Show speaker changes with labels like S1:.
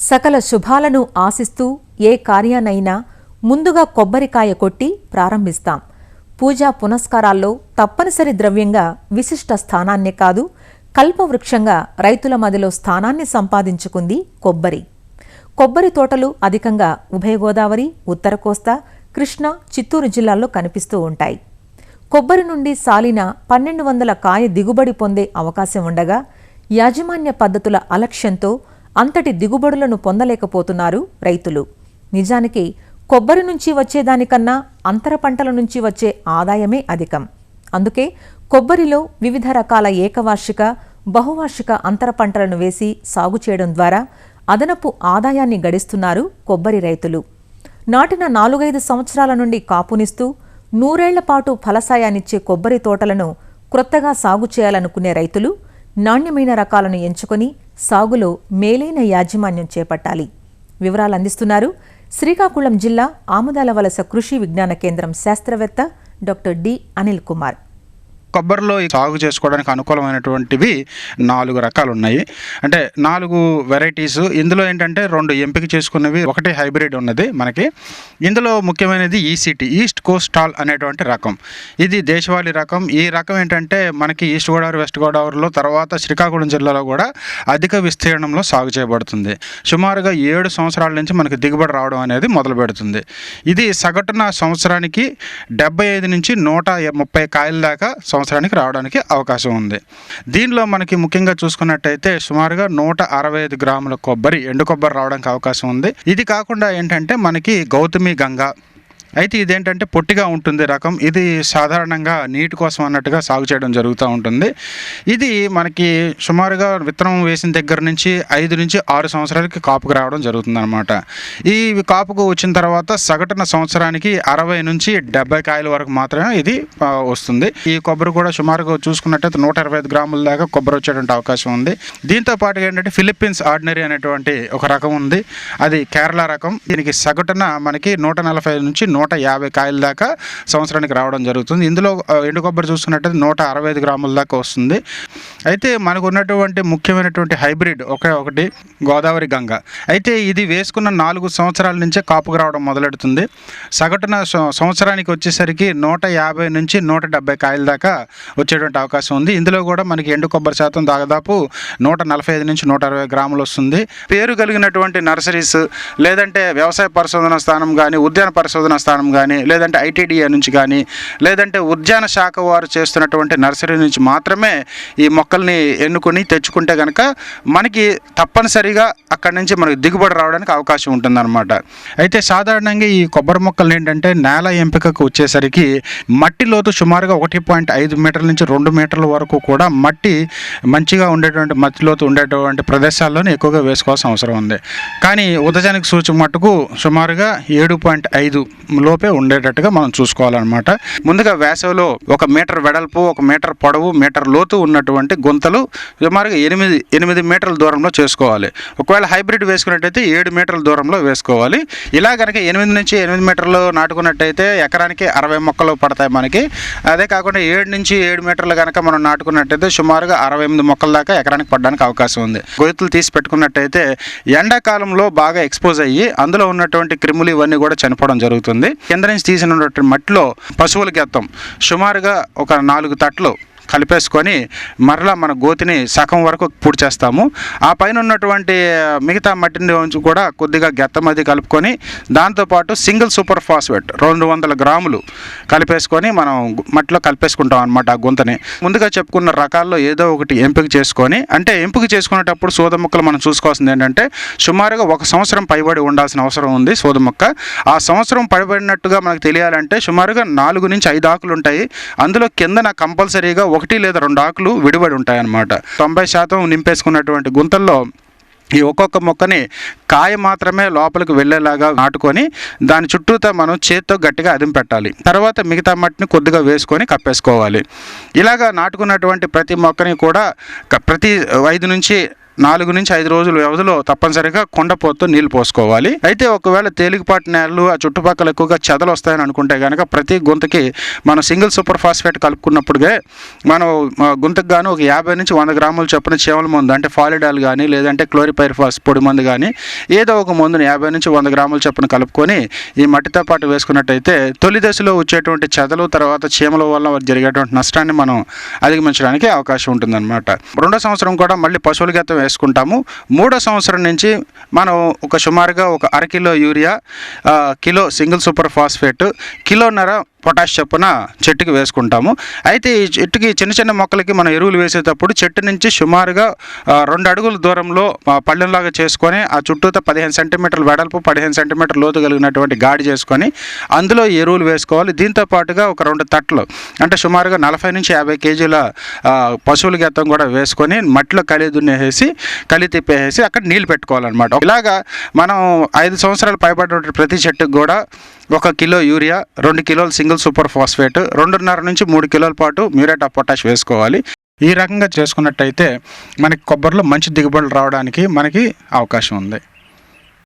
S1: సకల శుభాలను ఆశిస్తూ ఏ కార్యానైనా ముందుగా కొబ్బరికాయ కొట్టి ప్రారంభిస్తాం. పూజా పునస్కారాల్లో తప్పనిసరి ద్రవ్యంగా విశిష్ట స్థానాన్నే కాదు, కల్పవృక్షంగా రైతుల మదిలో స్థానాన్ని సంపాదించుకుంది కొబ్బరి. కొబ్బరి తోటలు అధికంగా ఉభయ గోదావరి, ఉత్తర కోస్తా, కృష్ణా, చిత్తూరు జిల్లాల్లో కనిపిస్తూ ఉంటాయి. కొబ్బరి నుండి సాలిన 1200 కాయ దిగుబడి పొందే అవకాశం ఉండగా, యాజమాన్య పద్ధతుల అలక్ష్యంతో అంతటి దిగుబడులను పొందలేకపోతున్నారు రైతులు. నిజానికి కొబ్బరి నుంచి వచ్చేదానికన్నా అంతర పంటల నుంచి వచ్చే ఆదాయమే అధికం. అందుకే కొబ్బరిలో వివిధ రకాల ఏకవార్షిక, బహువార్షిక అంతర పంటలను వేసి సాగు చేయడం ద్వారా అదనపు ఆదాయాన్ని గడిస్తున్నారు కొబ్బరి రైతులు. నాటిన 4-5 సంవత్సరాల నుండి కాపునిస్తూ 100 ఏళ్ల పాటు ఫలసాయాన్నిచ్చే కొబ్బరి తోటలను క్రొత్తగా సాగు చేయాలనుకునే రైతులు నాణ్యమైన రకాలను ఎంచుకొని సాగులో మేలైన యాజమాన్యం చేపట్టాలి. వివరాలు అందిస్తున్నారు శ్రీకాకుళం జిల్లా ఆముదాలవలస కృషి విజ్ఞాన కేంద్రం శాస్త్రవేత్త డాక్టర్ డి అనిల్ కుమార్.
S2: కొబ్బరిలో సాగు చేసుకోవడానికి అనుకూలమైనటువంటివి 4 రకాలు ఉన్నాయి. అంటే 4 వెరైటీస్. ఇందులో ఏంటంటే 2 ఎంపిక చేసుకున్నవి, ఒకటి హైబ్రిడ్ ఉన్నది మనకి. ఇందులో ముఖ్యమైనది ఈసీటీ, ఈస్ట్ కోస్టాల్ అనేటువంటి రకం. ఇది దేశవాళీ రకం. ఈ రకం ఏంటంటే మనకి ఈస్ట్ గోదావరి, వెస్ట్ గోదావరిలో, తర్వాత శ్రీకాకుళం జిల్లాలో కూడా అధిక విస్తీర్ణంలో సాగు చేయబడుతుంది. సుమారుగా 7 సంవత్సరాల నుంచి మనకి దిగుబడి రావడం అనేది మొదలు పెడుతుంది. ఇది సగటున సంవత్సరానికి 75 నుంచి 130 కాయల దాకా సంవత్సరానికి రావడానికి అవకాశం ఉంది. దీనిలో మనకి ముఖ్యంగా చూసుకున్నట్టయితే సుమారుగా 165 గ్రాముల కొబ్బరి, ఎండు కొబ్బరి రావడానికి అవకాశం ఉంది. ఇది కాకుండా ఏంటంటే మనకి గౌతమి గంగా, అయితే ఇదేంటంటే పొట్టిగా ఉంటుంది రకం. ఇది సాధారణంగా నీటి కోసం అన్నట్టుగా సాగు చేయడం జరుగుతూ ఉంటుంది. ఇది మనకి సుమారుగా విత్తనం వేసిన దగ్గర నుంచి 5 నుంచి 6 సంవత్సరాలకి కాపుకు రావడం జరుగుతుంది అనమాట. ఈ కాపుకు వచ్చిన తర్వాత సగటున సంవత్సరానికి 60 నుంచి 70 కాయల వరకు మాత్రమే ఇది వస్తుంది. ఈ కొబ్బరి కూడా సుమారుగా చూసుకున్నట్టయితే 125 గ్రాముల దాకా కొబ్బరి వచ్చేటువంటి అవకాశం ఉంది. దీంతో పాటు ఏంటంటే ఫిలిప్పీన్స్ ఆర్డినరీ అనేటువంటి ఒక రకం ఉంది. అది కేరళ రకం. దీనికి సగటున మనకి 140 నుంచి 150 కాయల దాకా సంవత్సరానికి రావడం జరుగుతుంది. ఇందులో ఎండు కొబ్బరి చూసుకున్నట్టయితే 165 గ్రాముల దాకా వస్తుంది. అయితే మనకు ఉన్నటువంటి ముఖ్యమైనటువంటి హైబ్రిడ్ ఒకటి గోదావరి గంగ. అయితే ఇది వేసుకున్న 4 సంవత్సరాల నుంచే కాపుకు రావడం మొదలెడుతుంది. సగటున సంవత్సరానికి వచ్చేసరికి 150 నుంచి 170 కాయల దాకా వచ్చేటువంటి అవకాశం ఉంది. ఇందులో కూడా మనకి ఎండు కొబ్బరి శాతం దాదాపు 145 నుంచి 160 గ్రాములు వస్తుంది. పేరు కలిగినటువంటి నర్సరీస్, లేదంటే వ్యవసాయ పరిశోధన స్థానం కానీ, ఉద్యాన పరిశోధన స్థానం కానీ, లేదంటే ఐటీడీఏ నుంచి కానీ, లేదంటే ఉద్యాన శాఖ వారు చేస్తున్నటువంటి నర్సరీ నుంచి మాత్రమే ఈ మొక్కల్ని ఎన్నుకొని తెచ్చుకుంటే కనుక మనకి తప్పనిసరిగా అక్కడి నుంచి మనకి దిగుబడి రావడానికి అవకాశం ఉంటుందన్నమాట. అయితే సాధారణంగా ఈ కొబ్బరి మొక్కలు ఏంటంటే నేల ఎంపికకు వచ్చేసరికి మట్టి లోతు సుమారుగా 1.5 మీటర్ల నుంచి 2 మీటర్ల వరకు కూడా మట్టి మంచిగా ఉండేటువంటి, మట్టి లోతు ఉండేటువంటి ప్రదేశాల్లోనే ఎక్కువగా వేసుకోవాల్సిన అవసరం ఉంది. కానీ ఉదజానికి సూచి మట్టుకు సుమారుగా 7.5 లోపే ఉండేటట్టుగా మనం చూసుకోవాలన్నమాట. ముందుగా వేసవిలో 1 మీటర్ వెడల్పు, 1 మీటర్ పొడవు, మీటర్ లోతు ఉన్నటువంటి గుంతలు సుమారుగా 8 మీటర్ల దూరంలో చేసుకోవాలి. ఒకవేళ హైబ్రిడ్ వేసుకున్నట్టయితే 7 మీటర్ల దూరంలో వేసుకోవాలి. ఇలా కనుక 8 నుంచి 8 మీటర్లు నాటుకున్నట్టయితే ఎకరానికి 60 మొక్కలు పడతాయి మనకి. అదే కాకుండా 7 నుంచి 7 మీటర్లు కనుక మనం నాటుకున్నట్టయితే సుమారుగా 68 మొక్కల దాకా ఎకరానికి పడడానికి అవకాశం ఉంది. గొయ్యతులు తీసి పెట్టుకున్నట్టయితే ఎండాకాలంలో బాగా ఎక్స్పోజ్ అయ్యి అందులో ఉన్నటువంటి క్రిములు ఇవన్నీ కూడా చనిపోవడం జరుగుతుంది. కింద నుంచి తీసినటువంటి మట్టిలో పశువుల గెత్తం సుమారుగా ఒక 4 తట్లు కలిపేసుకొని మరలా మన గోతిని సగం వరకు పూర్తి చేస్తాము. ఆ పైన ఉన్నటువంటి మిగతా మట్టిని కూడా కొద్దిగా గెత్తం అది కలుపుకొని దాంతోపాటు సింగిల్ సూపర్ ఫాస్ఫేట్ 200 గ్రాములు కలిపేసుకొని మనం మట్టిలో కలిపేసుకుంటాం అనమాట. ఆ గుంతని ముందుగా చెప్పుకున్న రకాల్లో ఏదో ఒకటి ఎంపిక చేసుకొని, అంటే ఎంపిక చేసుకునేటప్పుడు సోద మొక్కలు మనం చూసుకోవాల్సింది ఏంటంటే సుమారుగా 1 సంవత్సరం పైబడి ఉండాల్సిన అవసరం ఉంది సోద మొక్క. ఆ సంవత్సరం పైబడినట్టుగా మనకు తెలియాలంటే సుమారుగా 4 నుంచి 5 ఆకులు ఉంటాయి. అందులో కిందన కంపల్సరీగా 1 లేదా 2 ఆకులు విడిబడి ఉంటాయన్నమాట. 90% నింపేసుకున్నటువంటి గుంతల్లో ఈ ఒక్కొక్క మొక్కని కాయ మాత్రమే లోపలికి వెళ్ళేలాగా నాటుకొని దాని చుట్టూతో మనం చేత్తో గట్టిగా అదిం పెట్టాలి. తర్వాత మిగతా మట్టిని కొద్దిగా వేసుకొని కప్పేసుకోవాలి. ఇలాగా నాటుకున్నటువంటి ప్రతి మొక్కని కూడా ప్రతి 5 నుంచి 4 నుంచి 5 రోజుల వ్యవధిలో తప్పనిసరిగా కుండపోతతో నీళ్లు పోసుకోవాలి. అయితే ఒకవేళ తేలికపాటి నేలలు ఆ చుట్టుపక్కల ఎక్కువగా చెదలు వస్తాయని అనుకుంటే కనుక ప్రతి గుంతకి మనం సింగిల్ సూపర్ ఫాస్ఫేట్ కలుపుకున్నప్పుడుగా మనం గుంతకు గాను ఒక 50 నుంచి 100 గ్రాముల చొప్పున చీమల మందు అంటే ఫాలిడాల్ కానీ లేదంటే క్లోరిపైరిఫాస్ పొడి మందు కానీ ఏదో ఒక మందుని 50 నుంచి 100 గ్రాముల చొప్పున కలుపుకొని ఈ మట్టితో పాటు వేసుకున్నట్టయితే తొలి దశలో వచ్చేటువంటి చెదలు తర్వాత చీమల వల్ల జరిగేటువంటి నష్టాన్ని మనం అధిగమించడానికి అవకాశం ఉంటుందన్నమాట. 2వ సంవత్సరం కూడా మళ్ళీ పశువుల గెత్తం వేసుకుంటాము. 3వ సంవత్సరం నుంచి మనం సుమారుగా ఒక అరకిలో urea, kilo single super phosphate, కిలోన్నర పొటాష్ చొప్పున చెట్టుకి వేసుకుంటాము. అయితే ఈ చెట్టుకి చిన్న చిన్న మొక్కలకి మనం ఎరువులు వేసేటప్పుడు చెట్టు నుంచి సుమారుగా 2 అడుగుల దూరంలో పళ్ళెంలాగా చేసుకొని ఆ చుట్టూతో 15 సెంటీమీటర్ల వెడల్పు 15 సెంటీమీటర్ల లోతు కలిగినటువంటి గాడి చేసుకొని అందులో ఎరువులు వేసుకోవాలి. దీంతో పాటుగా ఒక 2 తట్టలు అంటే సుమారుగా 40 నుంచి 50 కేజీల పశువుల గెత్తం కూడా వేసుకొని మట్టిలో కలి దున్నేసి కలి తిప్పేసి అక్కడ నీళ్ళు పెట్టుకోవాలన్నమాట. ఇలాగా మనం 5 సంవత్సరాలు పైబడిన ప్రతి చెట్టుకు కూడా 1 కిలో యూరియా, 2 కిలోలు సింగిల్ సూపర్ ఫాస్ఫేట్, 2.5 నుంచి 3 కిలోల పాటు మ్యూరేట్ ఆఫ్ పొటాష్ వేసుకోవాలి. ఈ రకంగా చేసుకున్నట్టయితే మనకి కొబ్బరిలో మంచి దిగుబడులు రావడానికి మనకి అవకాశం ఉంది.